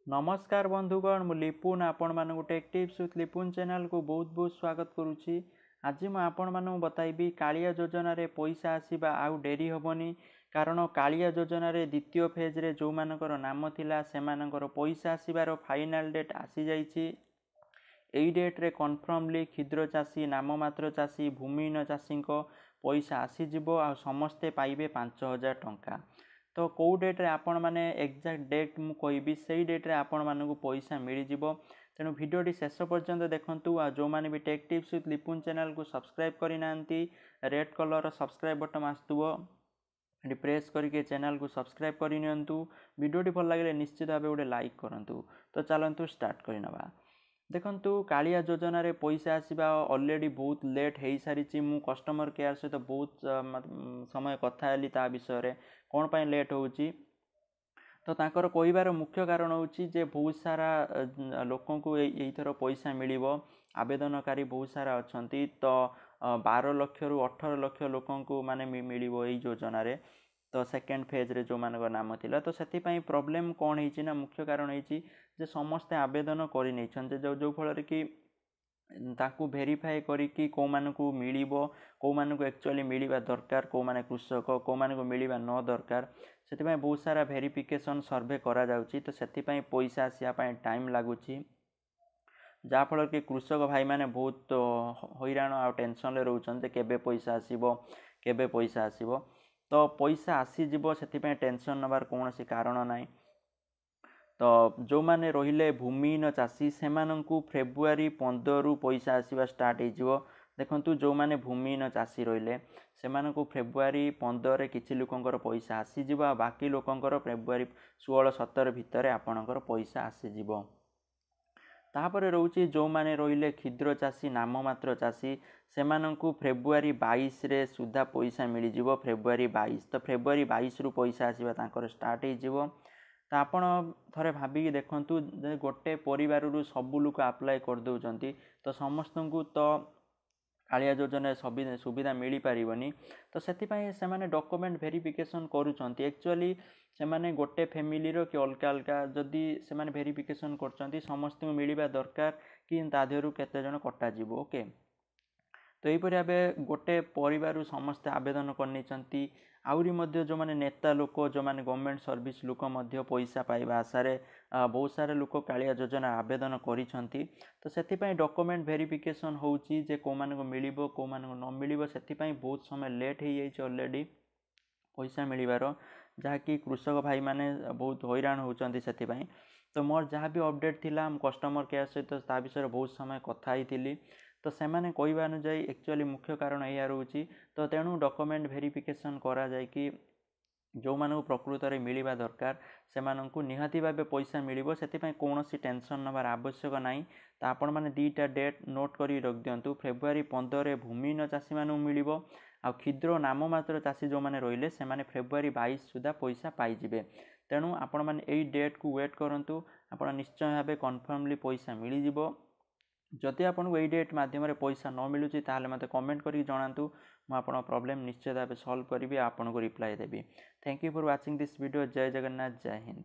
नमस्कार बंधुगण मु लिपुन आपण मानक take tips with Lipun channel को बहुत बहुत स्वागत करुच्ची। आज मैं आपण मानक बताइबी कालिया योजना रे पैसा आसीबा आउ डेरी होबनी कारण कालिया योजना रे द्वितीय फेज रे जो मानकर नाम थिला सेमानकर पैसा आसीबार फाइनल डेट आसी जाइछि। एई डेट रे कन्फर्मली क्षुद्र चाषी नाममात्र चाषी भूमिहीन चाषी पैसा आसी जिवो आ समस्ते पाइबे 5000 टंका। तो कौ डेट रे आपण माने एक्जाक्ट डेट मु कहबी सेई डेट रे आपण मानकु पैसा मिली जिवो। तेणु भिडियोटी शेष पर्यंत देखंतु आ जो माने भी tech tips with Lipun channel को सब्सक्राइब करि नांती रेड कलर सब्सक्राइब बटन आस्तुबो एटी प्रेस करके चैनल को सब्सक्राइब करि नियंतु। भिडियोटी भल लागिले निश्चित भाबे गोटे लाइक करंतु। तो चलंतु स्टार्ट करिनबा। देखंतु कालिया योजना रे पैसा आसीबा ऑलरेडी बहुत लेट हेई सारिछि। मु कस्टमर केयर सहित बहुत समय कथा हेली ता विषय रे कोन पय लेट होउछि। तो तांकर कहिबार मुख्य कारण होउछि जे बहुत सारा लोकन को एई थरो पैसा मिलिबो। आवेदनकारी बहुत सारा अछंती। तो 12 लाख रु 18 लाख लोकन को माने मिलिबो एई योजना रे। तो सेकेंड फेज रे जो मानक नाम थिला तो सेति पय प्रॉब्लम कोन हेछि ना मुख्य कारण हेछि जे समस्त आवेदन करि नै छन जे जो फल रे कि ताकू वेरीफाई करी कि को मानकू मिलिबो को मानकू एक्चुअली मिलिबा दरकार को माने कृषक को मानकू मिलिबा न दरकार सेति पय बहुत सारा वेरिफिकेशन सर्वे करा जाउची। तो सेति पय पैसा आसिया पय टाइम लागुची जा फल कि कृषक भाई माने बहुत हैरान आ टेंशन ले रहउछन जे केबे पैसा आसीबो। तो पैसा आसी जिवो सेति पय टेंशन नबार कोनोसी कारण नाइ। तो जो माने रहिले भूमिहीन चाषी सेमानंकु फेब्रुआरी 15 रु पैसा आसीबा स्टार्ट हेजिवो। देखंतु जो माने भूमिहीन चाषी रहिले सेमानंकु फेब्रुआरी 15 रे किछि लोकंकर पैसा आसी जिवो आ बाकी लोकंकर फेब्रुआरी 16 17 भितरे आपणकर पैसा आसी जिवो। तापरे रहउची जो माने रहिले क्षुद्र चाषी नाममात्र चाषी सेमानंकु फेब्रुआरी 22 रे सुधा पैसा मिली जिवो। फेब्रुआरी 22 तो फेब्रुआरी 22 रु पैसा आसीबा तांकर स्टार्ट हेजिवो। तो आपण थरे भाबी देखंतु गोटे परिवार रु सब लोक अप्लाई कर दउचंती तो समस्त को तो कालिया योजना सुविधा मिली पारिबनी। तो सेति पय से माने डॉक्यूमेंट वेरिफिकेशन करूचंती एक्चुअली से माने गोटे फैमिली रो कि अलका अलका जदी से माने वेरिफिकेशन करचंती समस्त को मिलिबा दरकार कि तादेहरु केते जण कटा जिवो। ओके तो यही भाव गोटे परिवार समस्ते आवेदन करनी आउरी मध्य जो माने नेता लोक जो माने गवर्नमेंट सर्विस लोक मध्य पैसा पाइबा आशारे बहुत सारे लोक कालिया योजना आवेदन करिसंती। तो सेति पय डॉक्यूमेंट वेरिफिकेशन होउची जे को माने को मिलिबो को माने को न मिलिबो सेति पय बहुत समय लेट हे जाइछ ऑलरेडी पैसा मिलिबार जहा कि कृषक भाई माने बहुत हैरान होउचंती सेति पय। तो मोर जहाँ भी अपडेट थिला कस्टमर केयर सहित ता विषय बहुत समय कथा हिथिली। तो सेमाने कहवा अनुजाई एक्चुअली मुख्य कारण या रोची। तो तेणु डॉक्यूमेंट वेरिफिकेशन करा जाय कि जो मानू प्रकृत रे मिलिबा दरकार से मानू निहाती भाबे पैसा मिलिबो सेति पय कोनोसी टेंशन नबार आवश्यक नाही। तो आपण माने दीटा डेट नोट करी रख दियंतु। फेब्रुआरी 15 रे भूमिहीन चाषी मानू मिलिबो आ क्षुद्र नाममात्र चाषी जो माने रहिले से माने फेब्रुआरी 22 सुधा पैसा पाई जिवे। तेणु आपण माने एई डेट को वेट करंतु आपण निश्चय भाबे कन्फर्मली पैसा मिली जिवो। जदि आपको यही डेट मध्यम पैसा न मिलूँ ताहले मते कमेंट करके जनातु मु आपन प्रॉब्लम निश्चय भाव सॉल्व करी आपको reply Devi. Thank you for watching this video. जय जगन्नाथ जय हिंद।